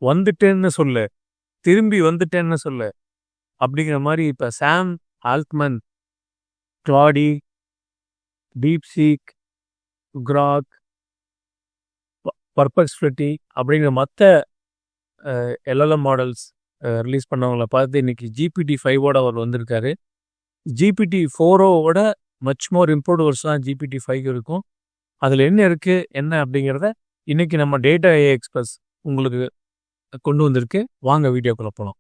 வந்துட்டேன்னு சொல்லு, திரும்பி வந்துட்டேன்னு சொல்லு அப்படிங்கிற மாதிரி இப்போ சாம் ஆல்ட்மன், கிளாடி, டீப்சீக், கிராக், பர்பெக்ஸ்பிலிட்டி அப்படிங்கிற மற்ற எல்எல்எம் மாடல்ஸ் ரிலீஸ் பண்ணவங்கள பார்த்து இன்னைக்கு GPT-5ஓட அவர் வந்திருக்காரு. GPT-4ஓட மச் மோர் இம்ப்ரூவ்டு வெர்ஷன் தான் GPT-5 இருக்கும். அதில் என்ன இருக்குது என்ன அப்படிங்கிறத இன்னைக்கு நம்ம டேட்டா ஏஐ எக்ஸ்பிரஸ் உங்களுக்கு கொண்டு வந்திருக்கு. வாங்க வீடியோக்குள்ள போகலாம்.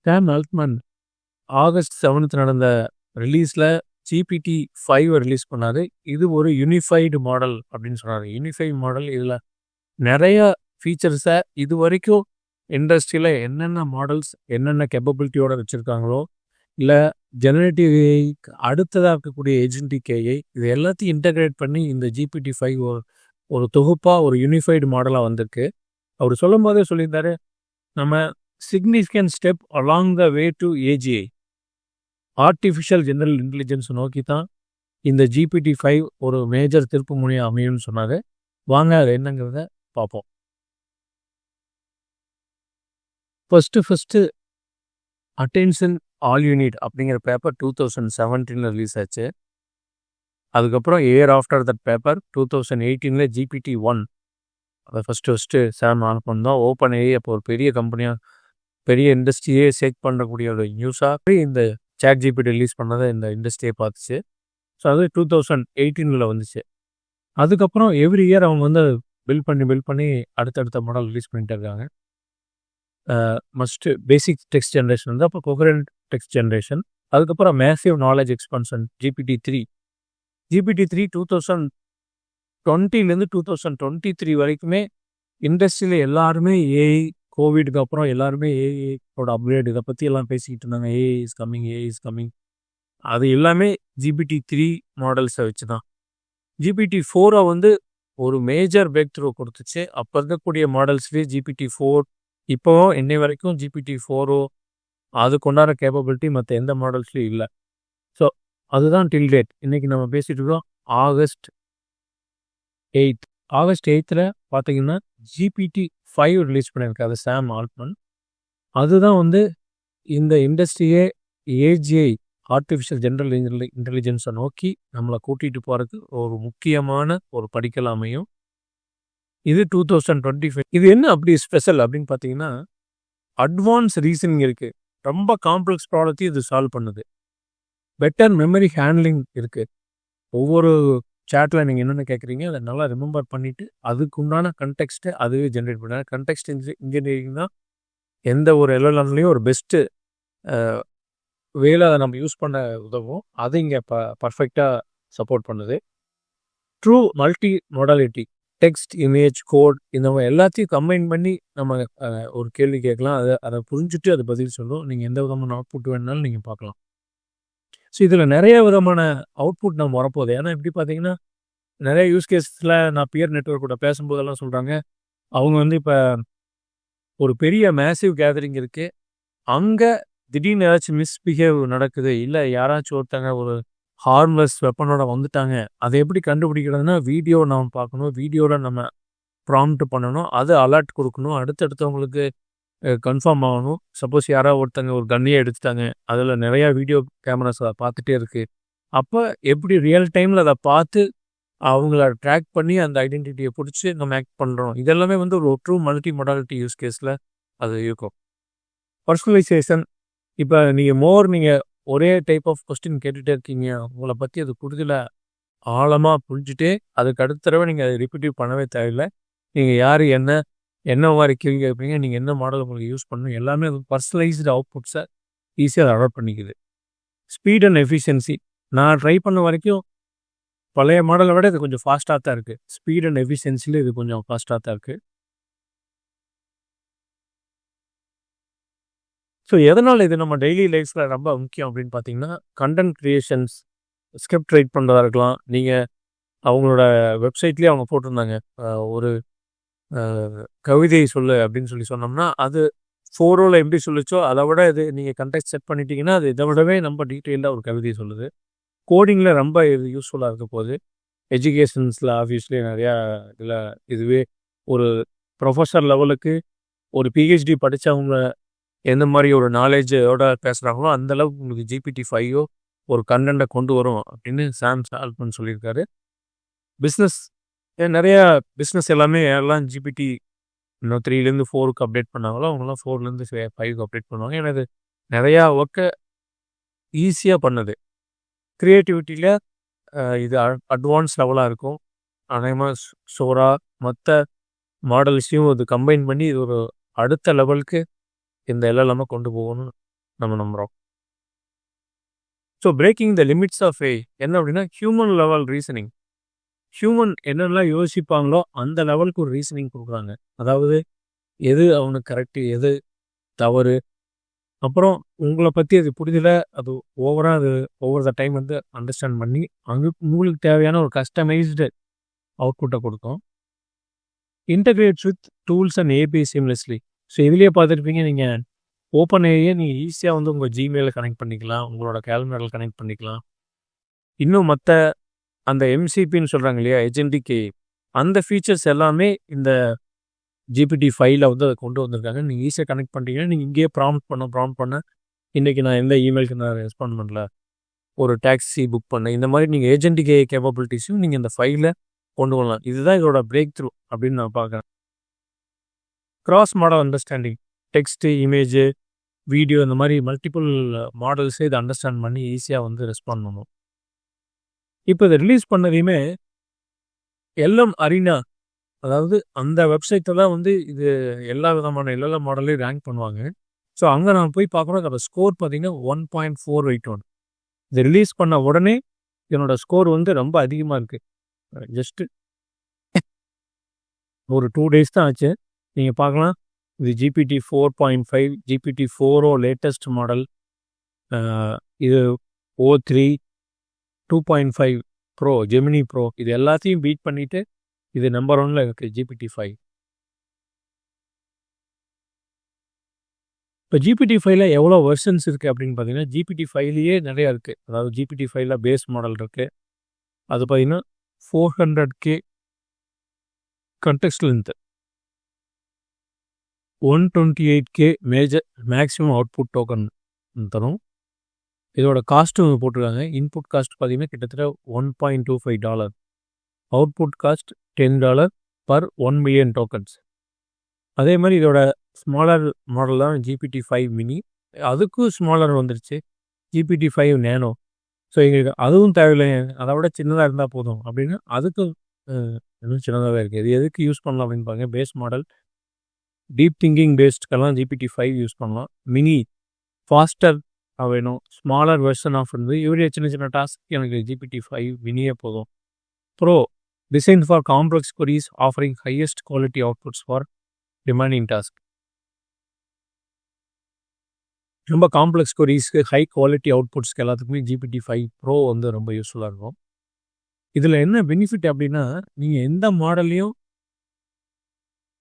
சாம் ஆல்ட்மன் ஆகஸ்ட் 7th நடந்த ரிலீஸில் GPT-5 ரிலீஸ் பண்ணார். இது ஒரு யூனிஃபைடு மாடல் அப்படின்னு சொன்னார். யூனிஃபைடு மாடல் இதில் நிறைய ஃபீச்சர்ஸை இது வரைக்கும் இண்டஸ்ட்ரியில் என்னென்ன மாடல்ஸ் என்னென்ன கேப்பபிலிட்டியோடு வச்சுருக்காங்களோ, இல்லை ஜெனரேட்டிவ் ஏஐக்கு அடுத்ததாக இருக்கக்கூடிய ஏஜென்டிக் ஏஐ, இது எல்லாத்தையும் இன்டகிரேட் பண்ணி இந்த GPT-5 ஒரு தொகுப்பாக ஒரு யூனிஃபைடு மாடலாக வந்திருக்கு. அவர் சொல்லும் போதே சொல்லியிருந்தாரு, நம்ம significant step along the way to AgI, artificial general intelligence நோக்கி தான் இந்த GPT-5 ஒரு மேஜர் திருப்பு முனையாக அமையும்னு சொன்னார். வாங்க அது என்னங்கிறத பார்ப்போம். ஃபஸ்ட்டு அட்டென்ஷன் ஆல் யூனிட் அப்படிங்கிற பேப்பர் 2017 ரிலீஸ் ஆச்சு. அதுக்கப்புறம் year after that paper 2018 GPT-1 அதை ஃபஸ்ட்டு சாம் ஆல்ட்மன் தான் ஓப்பன் ஏஐ அப்போ ஒரு பெரிய கம்பெனியாக பெரிய இண்டஸ்ட்ரியே ஷேக் பண்ணக்கூடிய ஒரு நியூஸாக இந்த சாட் ஜிபிடி ரிலீஸ் பண்ணதை இந்த இண்டஸ்ட்ரியை பார்த்துச்சு. ஸோ அது 2018 வந்துச்சு. அதுக்கப்புறம் எவ்ரி இயர் அவங்க வந்து பில்ட் பண்ணி அடுத்தடுத்த மாடல் ரிலீஸ் பண்ணிட்டு இருக்காங்க. மஸ்ட்டு பேசிக் டெக்ஸ்ட் ஜென்ரேஷன் வந்து அப்போ கொஹரண்ட் டெக்ஸ்ட் ஜென்ரேஷன், அதுக்கப்புறம் மேசிவ் நாலேஜ் எக்ஸ்பான்ஷன் GPT-3 2020 2023 வரைக்குமே இண்டஸ்ட்ரியில் எல்லாருமே ஏஐ, கோவிடுக்கு அப்புறம் எல்லாருமே ஏஐயோட அப்கிரேட் இதை பற்றி எல்லாம் பேசிக்கிட்டு இருந்தாங்க. AI is coming. அது எல்லாமே GPT-3 மாடல்ஸை வச்சு தான். GPT-4 வந்து ஒரு மேஜர் பிரேக் த்ரூ கொடுத்துச்சு. அப்போ இருக்கக்கூடிய மாடல்ஸ்லேயே GPT-4 இப்போ இன்னை வரைக்கும் GPT-4 அதுக்கு உண்டான கேப்பபிலிட்டி மற்ற எந்த மாடல்ஸ்லையும் இல்லை. ஸோ அதுதான் டில் டேட். இன்றைக்கி நம்ம பேசிகிட்டு இருக்கோம் ஆகஸ்ட் 8th பார்த்தீங்கன்னா GPT-5 ரிலீஸ் பண்ணியிருக்காரு சாம் ஆல்ட்மன். அதுதான் வந்து இந்த இண்டஸ்ட்ரியே ஏஜிஐ, ஆர்டிஃபிஷியல் ஜெனரல் இன்டெலிஜென்ஸை நோக்கி நம்மளை கூட்டிகிட்டு போகிறதுக்கு ஒரு முக்கியமான ஒரு படிக்கல் அமையும். இது 2025. இது என்ன அப்படி ஸ்பெஷல் அப்படின்னு பார்த்தீங்கன்னா, அட்வான்ஸ் ரீசனிங் இருக்குது. ரொம்ப காம்ப்ளெக்ஸ் ப்ராப்ளத்தையும் இது சால்வ் பண்ணுது. பெட்டர் மெமரி ஹேண்ட்லிங் இருக்குது. ஒவ்வொரு சேட்டில் நீங்கள் என்னென்ன கேட்குறீங்க அதை நல்லா ரிமெம்பர் பண்ணிவிட்டு அதுக்கு உண்டான கண்டெக்ஸ்ட்டை அதுவே ஜென்ரேட் பண்ணாங்க. கண்டெக்ஸ்ட் இன்ஜினியரிங் தான் எந்த ஒரு எல்எல்எம்லேயும் ஒரு பெஸ்ட்டு வேலை அதை நம்ம யூஸ் பண்ண உதவும். அது இங்கே பர்ஃபெக்டாக சப்போர்ட் பண்ணுது. True multi modality, text, image, code இந்த மாதிரி எல்லாத்தையும் கம்பைன் பண்ணி நம்ம ஒரு கேள்வி கேட்கலாம். அதை புரிஞ்சுட்டு அது பதில் சொல்லும். நீங்கள் எந்த விதமான அவுட்புட் வேணுனாலும் நீங்கள் பார்க்கலாம். ஸோ இதில் நிறைய விதமான அவுட்புட் நம்ம வரப்போகுது. ஏன்னா இப்படி பார்த்தீங்கன்னா நிறைய யூஸ் கேஸில் நான் பியர் நெட்வொர்க் கூட பேசும்போதெல்லாம் சொல்கிறாங்க, அவங்க வந்து இப்போ ஒரு பெரிய மேசிவ் கேதரிங் இருக்குது, அங்கே திடீர்னு ஏதாச்சும் மிஸ்பிஹேவ் நடக்குது, இல்லை யாராச்சும் ஒருத்தங்க ஒரு ஹார்ம்லெஸ் வெப்பனோட வந்துட்டாங்க, அதை எப்படி கண்டுபிடிக்கிறதுனா வீடியோ நம்ம பார்க்கணும், வீடியோவில் நம்ம ப்ராம்ப்ட் பண்ணணும், அது அலர்ட் கொடுக்கணும், அடுத்தடுத்தவங்களுக்கு கன்ஃபார்ம் ஆகணும். சப்போஸ் யாராவது ஒருத்தங்க ஒரு கன்னையே எடுத்துட்டாங்க, அதில் நிறையா வீடியோ கேமராஸ் அதை பார்த்துட்டே இருக்குது, அப்போ எப்படி ரியல் டைமில் அதை பார்த்து அவங்கள ட்ராக் பண்ணி அந்த ஐடென்டிட்டியை பிடிச்சி நம்ம ஆக்ட் பண்ணுறோம். இதெல்லாமே வந்து ஒரு ட்ரூ மல்டி மொடாலிட்டி யூஸ் கேஸில் அது இருக்கும். பர்சனலைசேஷன், இப்போ நீங்கள் ஒரே டைப் ஆஃப் கொஸ்டின் கேட்டுகிட்டே இருக்கீங்க, உங்களை பற்றி அது கூடுதலாக ஆழமாக புரிஞ்சுட்டு அதுக்கு அடுத்த தடவை நீங்கள் அதை ரிப்பீட்டிவ் பண்ணவே தேவையில்லை. நீங்கள் யார் என்ன மாதிரி கேள்வி கேட்பீங்க, நீங்கள் என்ன மாடல் உங்களுக்கு யூஸ் பண்ணணும், எல்லாமே அது பர்சனலைஸ்டு அவுட்புட்ஸை ஈஸியாக அதை அடாப்ட் பண்ணிக்குது. ஸ்பீட் அண்ட் எஃபிஷியன்சி, நான் ட்ரை பண்ண வரைக்கும் பழைய மாடலை விட இது கொஞ்சம் ஃபாஸ்ட்டாக தான் இருக்குது. ஸ்பீட் அண்ட் எஃபிஷியன்சியில் இது கொஞ்சம் ஃபாஸ்ட்டாக தான் இருக்குது. ஸோ எதனால் இது நம்ம டெய்லி லைஃப்பில் ரொம்ப முக்கியம் அப்படின்னு பார்த்தீங்கன்னா, கண்டென்ட் க்ரியேஷன்ஸ், ஸ்கிரிப்ட் ரைட் பண்ணுறதா இருக்கலாம். நீங்கள் அவங்களோட வெப்சைட்லேயே அவங்க போட்டிருந்தாங்க, ஒரு கவிதை சொல்லு அப்படின்னு சொன்னோம்னா அது 4Oல எப்படி சொல்லிச்சோ அதை விட இது நீங்கள் கண்டெக்ட் செட் பண்ணிட்டீங்கன்னா அது இதை விடவே ரொம்ப டீட்டெயிலாக ஒரு கவிதையை சொல்லுது. கோடிங்கில் ரொம்ப இது யூஸ்ஃபுல்லாக இருக்க போகுது. எஜுகேஷன்ஸில் ஆஃபீஸ்லேயே நிறையா இதில் இதுவே ஒரு ப்ரொஃபஸர் லெவலுக்கு ஒரு பிஹெச்டி படித்தவங்க எந்த மாதிரி ஒரு நாலேஜோட பேசுகிறாங்களோ அந்தளவுக்கு உங்களுக்கு GPT-5 ஒரு கண்டென்ட்டை கொண்டு வரும் அப்படின்னு சாம் ஆல்ட்மன் சொல்லியிருக்காரு. பிஸ்னஸ் நிறையா பிஸ்னஸ் எல்லாமே எல்லாம் GPT இன்னும் 3லேருந்து 4க்கு அப்டேட் பண்ணாங்களோ அவங்களாம் 4லேருந்து 5க்கு அப்டேட் பண்ணுவாங்க. ஏன்னா இது நிறையா ஒர்க்கை ஈஸியாக பண்ணுது. க்ரியேட்டிவிட்டியில் இது அட்வான்ஸ் லெவலாக இருக்கும். அநேகமாக சோரா மற்ற மாடல்ஸையும் இது கம்பைன் பண்ணி இது ஒரு அடுத்த லெவலுக்கு இந்த LLM கொண்டு போகணும்னு நம்ம நம்புகிறோம். So breaking the limits of என்ன அப்படின்னா ஹியூமன் லெவல் ரீசனிங். ஹியூமன் என்னெல்லாம் யோசிப்பாங்களோ அந்த லெவலுக்கு ஒரு ரீசனிங் கொடுக்குறாங்க. அதாவது எது அவனுக்கு கரெக்டு, எது தவறு, அப்புறம் உங்களை பற்றி அது புரிதலை அது ஓவராக அது ஓவர் த டைம் வந்து அண்டர்ஸ்டாண்ட் பண்ணி உங்களுக்கு தேவையான ஒரு கஸ்டமைஸ்டு அவுட்புட்டை கொடுக்கும். Integrates with tools and API seamlessly. So இதுலேயே பார்த்துருப்பீங்க, நீங்கள் ஓப்பன் ஏஐயை நீங்கள் ஈஸியாக வந்து உங்கள் ஜிமெயிலில் கனெக்ட் பண்ணிக்கலாம், உங்களோட கேலண்டரில் கனெக்ட் பண்ணிக்கலாம். இன்னும் மற்ற அந்த MCPன்னு சொல்கிறாங்க இல்லையா, ஏஜென்டிக் AI, அந்த ஃபீச்சர்ஸ் எல்லாமே இந்த GPT-5ல் வந்து அதை கொண்டு வந்திருக்காங்க. நீங்கள் ஈஸியாக கனெக்ட் பண்ணிட்டீங்கன்னா நீங்கள் இங்கேயே ப்ராம்ப்ட் பண்ண இன்றைக்கி நான் எந்த இமெயிலுக்கு நான் ரெஸ்பாண்ட் பண்ணல, ஒரு டாக்ஸி புக் பண்ணேன், இந்த மாதிரி நீங்கள் ஏஜென்டிக் AI கேப்பபிலிட்டிஸும் நீங்கள் இந்த 5ல் கொண்டு வரலாம். இதுதான் இதோட பிரேக் த்ரூ அப்படின்னு நான் பார்க்குறேன். Cross model understanding, text, image, video, இந்த மாதிரி மல்டிபிள் மாடல்ஸே இதை அண்டர்ஸ்டாண்ட் பண்ணி ஈஸியாக வந்து ரெஸ்பாண்ட் பண்ணும். இப்போ இதை ரிலீஸ் பண்ணதையுமே LM Arena, அதாவது அந்த வெப்சைட்டில் தான் வந்து இது எல்லா விதமான LLM மாடலையும் ரேங்க் பண்ணுவாங்க. ஸோ அங்கே நான் போய் பார்க்குறோம், அதோட ஸ்கோர் பார்த்தீங்கன்னா 1.481. இது ரிலீஸ் பண்ண உடனே என்னோட ஸ்கோர் வந்து ரொம்ப அதிகமாக இருக்குது. ஜஸ்ட்டு ஒரு 2 days தான் ஆச்சு. நீங்கள் பார்க்கலாம், இது GPT-4.5, GPT-4 லேட்டஸ்ட் மாடல், இது O3, 2.5 ப்ரோ, ஜெமினி ப்ரோ, இது எல்லாத்தையும் பீட் பண்ணிவிட்டு இது நம்பர் 1ல் இருக்குது GPT-5. இப்போ GPT-5ல் எவ்வளோ வெர்ஷன்ஸ் இருக்குது அப்படின்னு பார்த்தீங்கன்னா GPT-5லேயே நிறையா இருக்குது. அதாவது GPT-5ல் பேஸ் மாடல் இருக்குது, அது பார்த்தீங்கன்னா 400K context length, 128K maximum output token தரும். இதோட காஸ்ட்டும் போட்டிருக்காங்க. இன்புட் காஸ்ட் பார்த்தீங்கன்னா கிட்டத்தட்ட $1.25, output cost $10 per 1 million tokens. அதே மாதிரி இதோட ஸ்மாலர் மாடல் தான் GPT-5 மினி, அதுக்கும் ஸ்மாலர் வந்துருச்சு GPT-5 நேனோ. ஸோ எங்களுக்கு அதுவும் தேவையில்லை, அதை விட சின்னதாக இருந்தால் போதும் அப்படின்னு அதுக்கும் இன்னும் சின்னதாக இருக்குது. இது எதுக்கு யூஸ் பண்ணலாம் அப்படின்னு பாருங்க, பேஸ் மாடல் டீப் திங்கிங் பேஸ்டுக்கெல்லாம் GPT-5 யூஸ் பண்ணலாம். மினி ஃபாஸ்டர் வேணும், ஸ்மாலர் வெர்ஷன் ஆஃப் இருந்து இவரே சின்ன சின்ன டாஸ்க் எனக்கு GPT-5 மினியே போதும். Pro design for complex queries offering highest quality outputs for demanding task. ரொம்ப காம்ப்ளெக்ஸ் queriesக்கு ஹை குவாலிட்டி அவுட்புட்ஸ்க்கு எல்லாத்துக்குமே GPT-5 ப்ரோ வந்து ரொம்ப யூஸ்ஃபுல்லாக இருக்கும். இதில் என்ன பெனிஃபிட் அப்படின்னா, நீங்கள் எந்த மாடல்லையும்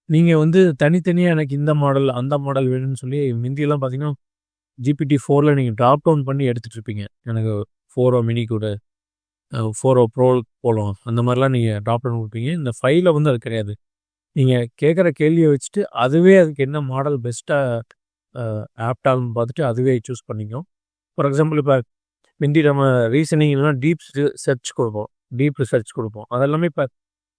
நீங்கள் வந்து தனித்தனியாக எனக்கு இந்த மாடல் அந்த மாடல் வேணும்னு சொல்லி முந்தியெல்லாம் பார்த்தீங்கன்னா GPT-4ல் நீங்கள் ட்ராப் டவுன் பண்ணி எடுத்துகிட்டு இருப்பீங்க. எனக்கு 4O மினி கூட 4O ப்ரோ போகலாம், அந்த மாதிரிலாம் நீங்கள் ட்ராப் டவுன் கொடுப்பீங்க. இந்த 5ல் வந்து அது கிடையாது. நீங்கள் கேட்குற கேள்வியை வச்சுட்டு அதுவே அதுக்கு என்ன மாடல் பெஸ்ட்டாக ஆப்டால்னு பார்த்துட்டு அதுவே சூஸ் பண்ணிக்கும். ஃபார் எக்ஸாம்பிள் இப்போ முந்தி நம்ம ரீசனிங் இல்லைனா டீப் ரிசர்ச் கொடுப்போம். அதெல்லாமே இப்போ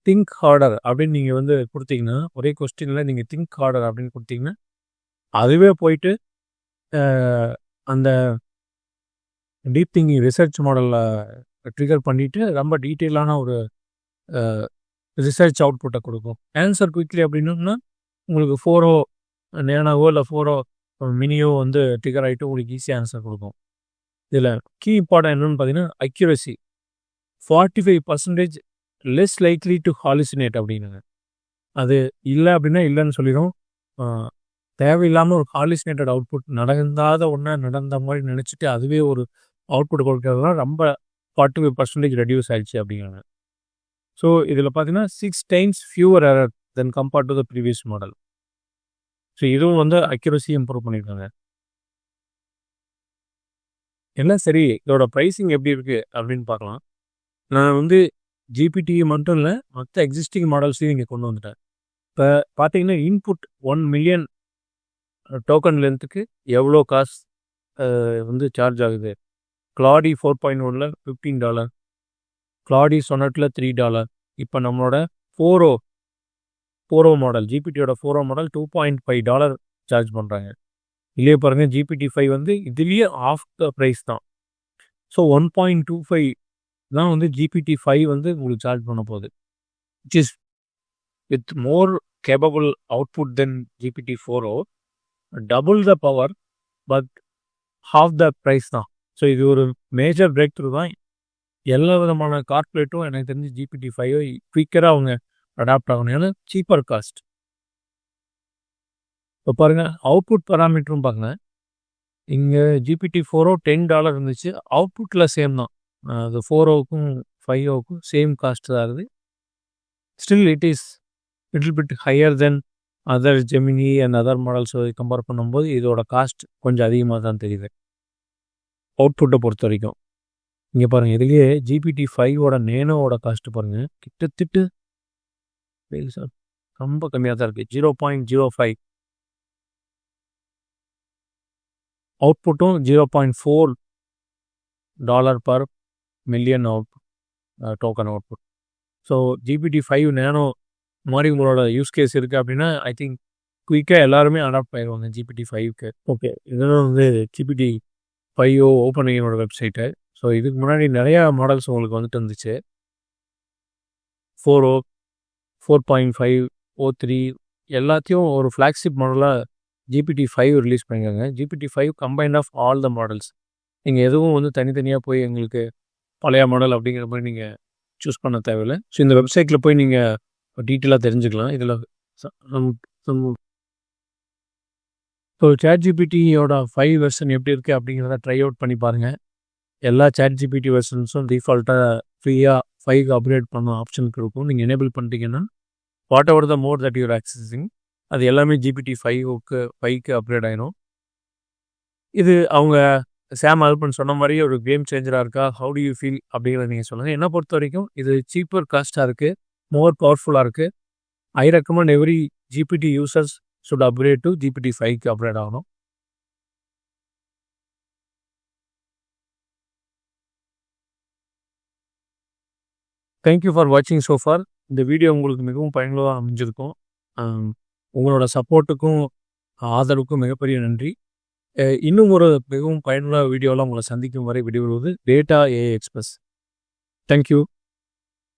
திங்க் ஹார்டர் அப்படின்னு நீங்கள் வந்து கொடுத்தீங்கன்னா, ஒரே கொஸ்டினில் நீங்கள் திங்க் ஹார்டர் அப்படின்னு கொடுத்தீங்கன்னா அதுவே போயிட்டு அந்த டீப் திங்கிங் ரிசர்ச் மாடலில் ட்ரிகர் பண்ணிவிட்டு ரொம்ப டீட்டெயிலான ஒரு ரிசர்ச் அவுட்புட்டை கொடுக்கும். ஆன்சர் குயிக்லி அப்படின்னா உங்களுக்கு 4O நேனோவோ இல்லை 4O மினியோ வந்து ட்ரிகர் ஆகிட்டு உங்களுக்கு ஈஸியாக ஆன்சர் கொடுக்கும். இதில் கீ இம்பார்ட்டன் என்னென்னு பார்த்தீங்கன்னா accuracy 45% less likely to hallucinate அப்படின்னாங்க. அது இல்லை அப்படின்னா இல்லைன்னு சொல்லிடும். தேவையில்லாமல் ஒரு ஹாலுசினேட்டட் அவுட்புட் நடந்தாத ஒன்றா நடந்த மாதிரி நினச்சிட்டு அதுவே ஒரு அவுட்புட் கொடுக்கறதுலாம் ரொம்ப 45% ரெடியூஸ் ஆகிடுச்சு அப்படிங்கிறாங்க. ஸோ இதில் பார்த்தீங்கன்னா 6 times fewer error then compared to the previous model. So இதுவும் வந்து அக்யூரசி இம்ப்ரூவ் பண்ணியிருக்காங்க. எல்லாம் சரி, இதோட ப்ரைஸிங் எப்படி இருக்குது அப்படின்னு பார்க்கலாம். நான் வந்து ஜிபிடி மட்டும் இல்லை, மற்ற எக்ஸிஸ்டிங் மாடல்ஸையும் இங்கே கொண்டு வந்துட்டார். இப்போ பார்த்தீங்கன்னா இன்புட் 1 மில்லியன் டோக்கன் லென்த்துக்கு எவ்வளோ காசு வந்து சார்ஜ் ஆகுது. கிளாடி 4.1ல் $15, கிளாடி சொனட்டில் $3. இப்போ நம்மளோட ஃபோரோ மாடல், ஜிபிடியோட 4O மாடல் $2.5 சார்ஜ் பண்ணுறாங்க. இல்லையே பாருங்கள், GPT-5 வந்து இதுலேயே ஆஃப் த ப்ரைஸ் தான். ஸோ 1.25 தான் வந்து GPT-5 வந்து உங்களுக்கு சார்ஜ் பண்ண போகுது, which is with more capable output then GPT-4O, double the power, but half the price தான். ஸோ இது ஒரு மேஜர் பிரேக் த்ரூ தான். எல்லா விதமான கார்பரேட்டும் எனக்கு தெரிஞ்சு GPT-5 குயிக்கராக அவங்க அடாப்ட் ஆகணும், ஏன்னா சீப்பர் காஸ்ட். இப்போ பாருங்கள், அவுட்புட் பராமீட்டரும் பாருங்க. இங்கே GPT-4O $10 இருந்துச்சு, அவுட்புட்டில் சேம் தான். அது 4Oக்கும் 5Oக்கும் சேம் காஸ்ட் தான் இருக்குது. Still it is little bit higher then other Gemini and other models compare பண்ணும்போது இதோட காஸ்ட் கொஞ்சம் அதிகமாக தான் தெரியுது அவுட்புட்டை பொறுத்த வரைக்கும். இங்கே பாருங்கள், இதுலேயே GPT-5ஓட நேனோவோட காஸ்ட்டு பாருங்கள், கிட்டத்தட்ட சார் ரொம்ப கம்மியாக தான் இருக்குது, 0.05. அவுட்புட்டும் $0.4 per million token output. So GPT-5 nano மாதிரி உங்களோட யூஸ் கேஸ் இருக்குது அப்படின்னா ஐ திங்க் குயிக்காக எல்லாருமே அடாப்ட் ஆயிடுவாங்க GPT-5க்கு. ஓகே, இதெல்லாம் வந்து GPT-5 ஓப்பன் ஐயோட வெப்சைட்டு. ஸோ இதுக்கு முன்னாடி நிறையா மாடல்ஸ் உங்களுக்கு வந்துட்டு இருந்துச்சு. 4O, 4.5, O3 எல்லாத்தையும் ஒரு ஃப்ளாக்ஷிப் மாடலாக GPT-5 ரிலீஸ் பண்ணியிருக்காங்க. GPT-5 combined of all the models. நீங்கள் எதுவும் வந்து தனித்தனியாக போய் எங்களுக்கு பழைய மாடல் அப்படிங்கிற மாதிரி நீங்கள் சூஸ் பண்ண தேவையில்லை. ஸோ இந்த வெப்சைட்டில் போய் நீங்கள் டீட்டெயிலாக தெரிஞ்சுக்கலாம். இதில் ஸோ ChatGPT-யோட 5 வெர்ஷன் எப்படி இருக்குது அப்படிங்கிறத ட்ரை அவுட் பண்ணி பாருங்கள். எல்லா ChatGPT வெர்ஷன்ஸும் டிஃபால்ட்டாக ஃப்ரீயாக 5க்கு அப்கிரேட் பண்ண ஆப்ஷனுக்கு இருக்கும். நீங்கள் எனேபிள் பண்ணிட்டீங்கன்னா whatever the mode that you're accessing, அது எல்லாமே GPT-5க்கு அப்கிரேட் ஆகிடும். இது அவங்க சாம் ஆல்ட்மன் சொன்ன மாதிரியே ஒரு கேம் சேஞ்சராக இருக்கா, ஹவு டு யூ ஃபீல் அப்படிங்கிறத நீங்கள் சொல்லுங்கள். என்னை பொறுத்த வரைக்கும் இது சீப்பர் காஸ்ட்டாக இருக்குது, மோர் பவர்ஃபுல்லாக இருக்குது. I recommend every GPT users should upgrade to GPT-5க்கு அப்கிரேட் ஆகணும். தேங்க்யூ ஃபார் வாட்சிங் ஸோ ஃபார். இந்த வீடியோ உங்களுக்கு மிகவும் பயனுள்ளதாக அமைஞ்சிருக்கும். உங்களோட சப்போர்ட்டுக்கும் ஆதரவுக்கும் மிகப்பெரிய நன்றி. இன்னும் ஒரு மிகவும் பயனுள்ள வீடியோவில் உங்களை சந்திக்கும் வரை விடைபெறுவது டேட்டா AI எக்ஸ்பிரஸ். தேங்க்யூ.